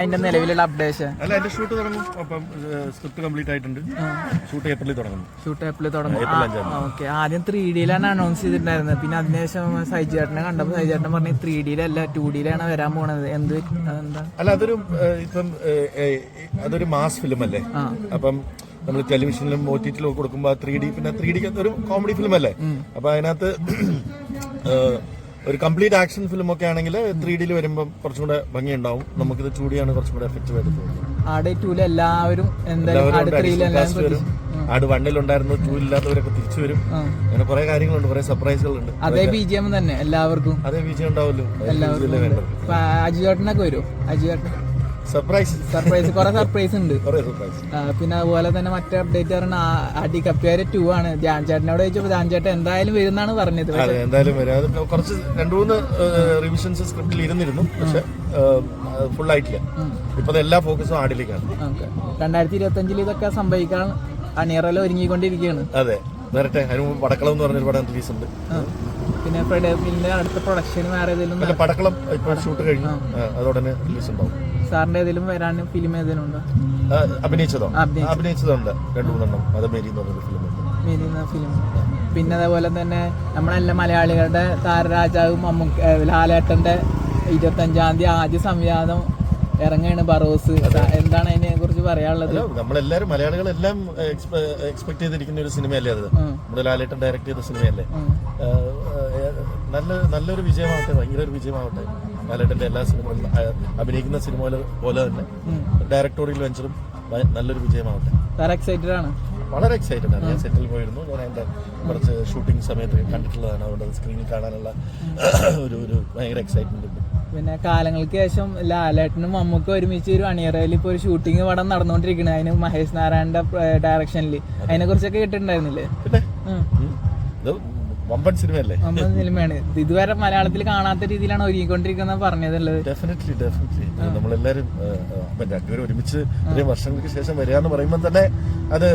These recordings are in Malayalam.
അതിന്റെ നിലവിലുള്ള അപ്ഡേഷൻ അല്ല, എന്റെ ഷൂട്ട് തുടങ്ങും. അപ്പം സ്ക്രിപ്റ്റ് കംപ്ലീറ്റ് ആയിട്ടുണ്ട്. ഷൂട്ട് ഏപ്രിലിൽ തുടങ്ങും. ഓക്കെ. ആദ്യം 3Dയിലാണ് അനൗൺസ് ചെയ്തിട്ടുണ്ടായിരുന്നത്. പിന്നെ അതിനുശേഷം സൈജേട്ടനെ കണ്ടപ്പോൾ സൈജേട്ടൻ പറഞ്ഞു 3Dയിലല്ല 2Dയിലാണ് വരാൻ പോണത്. അതെന്താ? അല്ല, അതൊരു മാസ് ഫിലിം അല്ലേ. അപ്പം നമ്മൾ ടെലിവിഷനിലും OTTയിലും കൊടുക്കുമ്പോൾ 3D, പിന്നെ 3D ഒരു കോമഡി ഫിലിം അല്ലേ. അപ്പൊ അതിനകത്ത് ഒരു കംപ്ലീറ്റ് ആക്ഷൻ ഫിലിം ഒക്കെ ആണെങ്കിൽ 3Dയിൽ വരുമ്പോൾ കുറച്ചും കൂടെ ഭംഗിയുണ്ടാവും. നമുക്കിത് 2D ആണ് കുറച്ചും കൂടെ എഫക്റ്റീവ് ആയിട്ട് തോന്നുന്നത്. എല്ലാവരും ആട് 1 ഉണ്ടായിരുന്നു, 2 ഇല്ലാത്തവരൊക്കെ തിരിച്ചു വരും. അങ്ങനെ കുറെ കാര്യങ്ങളുണ്ട്, കുറെ സർപ്രൈസുകളുണ്ട്. അതേ BGM തന്നെ എല്ലാവർക്കും. അതേ BGM ഉണ്ടാവുമല്ലോ. അജുചേട്ടനൊക്കെ വരും. അജുചേട്ടൻ സർപ്രൈസ് കുറെ സർപ്രൈസ് ഉണ്ട്. പിന്നെ അതുപോലെ തന്നെ മറ്റേ അപ്ഡേറ്റ് പറഞ്ഞ അടികപ്പിയാര് 2 ആണ്. ധ്യാൻ ചേട്ടനോട് ചോദിച്ചപ്പോ ധ്യാൻ ചേട്ടൻ എന്തായാലും വരുന്നാണ് പറഞ്ഞത്. എന്തായാലും വരും. അത് കുറച്ച് 2-3 റിവിഷൻസ് സ്ക്രിപ്റ്റിൽ ഇരുന്നിരുന്നു, പക്ഷെ ഫുൾ ആയിട്ടില്ല. ഇപ്പൊ എല്ലാ ഫോക്കസും ആടിലേക്കാണ്. 2025 ഇതൊക്കെ സംഭവിക്കാൻ അണിയറല ഒരുങ്ങിക്കൊണ്ടിരിക്കുകയാണ്. അതെ, നേരത്തെ അതിന് പടക്കളം എന്ന് പറഞ്ഞൊരു പടം റിലീസ് ഉണ്ട്. പിന്നെ അടുത്ത പ്രൊഡക്ഷൻ വേറെ ഏതെങ്കിലും? പടക്കളം ഇപ്പൊ ഷൂട്ട് കഴിഞ്ഞു, അതോടനെ റിലീസ് ഉണ്ടാവും. സാറിന്റെ ഏതെങ്കിലും വരാൻ ഫിലിം ഏതെങ്കിലും ഉണ്ടോ? അഭിനയിച്ചതുണ്ട് 2-3 അത് മേരി എന്ന് പറഞ്ഞൊരു ഫിലിം. പിന്നെ അതേപോലെ തന്നെ നമ്മളെല്ലാം മലയാളികളുടെ താരരാജാവും ലാലേട്ടന്റെ 25-ാം തീയതി ആദ്യ സംവാദം ഇറങ്ങാണ് ബറോസ്. എന്താണ് അതിനെ കുറിച്ച് പറയാനുള്ളത്? നമ്മളെല്ലാരും മലയാളികളെല്ലാം എക്സ്പെക്ട് ചെയ്തിരിക്കുന്ന ഒരു സിനിമയല്ലേ അത്. നമ്മുടെ ലാലേട്ടൻ ഡയറക്ട് ചെയ്ത സിനിമയല്ലേ. നല്ലൊരു വിജയമാവട്ടെ, ഭയങ്കര ഒരു വിജയമാവട്ടെ. ലാലേട്ടന്റെ എല്ലാ സിനിമകളും അഭിനയിക്കുന്ന സിനിമ പോലെ തന്നെ ഡയറക്ടോറിയൽ വെഞ്ചറും നല്ലൊരു വിജയമാവട്ടെ. എക്സൈറ്റഡ് ആണ്, വളരെ എക്സൈറ്റഡ് ആണ്. ഞാൻ സെറ്റിൽ പോയിരുന്നു. ഞാൻ അതിന്റെ കുറച്ച് ഷൂട്ടിംഗ് സമയത്ത് കണ്ടിട്ടുള്ളതാണ്. അതുകൊണ്ട് സ്ക്രീനിൽ കാണാനുള്ള ഒരു ഭയങ്കര എക്സൈറ്റ്മെന്റ് ഉണ്ട്. പിന്നെ കാലങ്ങൾക്ക് ശേഷം ലാലേട്ടനും മമ്മൂക്കും ഒരുമിച്ച് ഒരു അണിയറയിൽ ഇപ്പൊ ഒരു ഷൂട്ടിംഗ് പടം നടന്നുകൊണ്ടിരിക്കുന്നത്. അതിന് മഹേഷ് നാരായണന്റെ ഡയറക്ഷനിൽ. അതിനെ കുറിച്ചൊക്കെ കേട്ടിട്ടുണ്ടായിരുന്നില്ലേ? പിന്നെ വമ്പൻ സിനിമയല്ലേ. സിനിമയാണ്. ഇതുവരെ മലയാളത്തിൽ കാണാത്ത രീതിയിലാണ് ഒരുങ്ങിക്കൊണ്ടിരിക്കുന്നത് പറഞ്ഞതുള്ളത്. ഡെഫിനറ്റ്ലി നമ്മളെല്ലാരും രണ്ടുപേരും ഒരുമിച്ച് ഇത്രയും വർഷങ്ങൾക്ക് ശേഷം വരിക എന്ന് പറയുമ്പോൾ തന്നെ അത്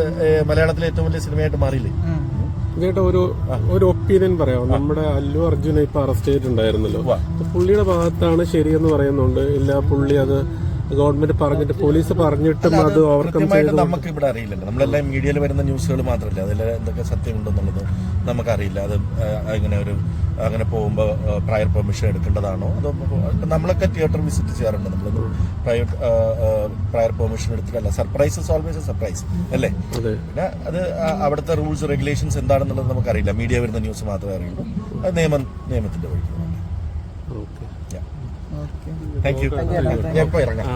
മലയാളത്തിലെ ഏറ്റവും വലിയ സിനിമയായിട്ട് മാറിയില്ലേ. ചേട്ടാ, ഒരു ഒപ്പീനിയൻ പറയാമോ? നമ്മുടെ അല്ലു അർജുനെ ഇപ്പൊ അറസ്റ്റ് ചെയ്തിട്ടുണ്ടായിരുന്നല്ലോ. പുള്ളിയുടെ ഭാഗത്താണ് ശരിയെന്ന് പറയുന്നുണ്ട്. ഇല്ല, പുള്ളി അത് ഗവൺമെന്റ് പറഞ്ഞിട്ട് പോലീസ് പറഞ്ഞിട്ടും അത് ഓവർകം ചെയ്ത് നമുക്ക് ഇവിടെ അറിയില്ലല്ലോ. നമ്മളെല്ലാം മീഡിയയിൽ വരുന്ന ന്യൂസുകൾ മാത്രമല്ല, അതിൽ എന്തൊക്കെ സത്യമുണ്ടെന്നുള്ളത് നമുക്കറിയില്ല. അത് അങ്ങനെ പോകുമ്പോൾ പ്രയർ പെർമിഷൻ എടുക്കേണ്ടതാണോ? അതോ നമ്മളൊക്കെ തിയേറ്റർ വിസിറ്റ് ചെയ്യാറുണ്ട്. നമ്മളത് പ്രയർ പെർമിഷൻ എടുത്തിട്ടല്ല. Surprise is always a surprise അല്ലേ. പിന്നെ അത് അവിടുത്തെ റൂൾസ് റെഗുലേഷൻസ് എന്താണെന്നുള്ളത് നമുക്കറിയില്ല. മീഡിയ വരുന്ന ന്യൂസ് മാത്രമേ അറിയുള്ളൂ. അത് നിയമത്തിന്റെ വഴി. Thank you. ഞാൻ ഇപ്പോൾ ഇറങ്ങാം.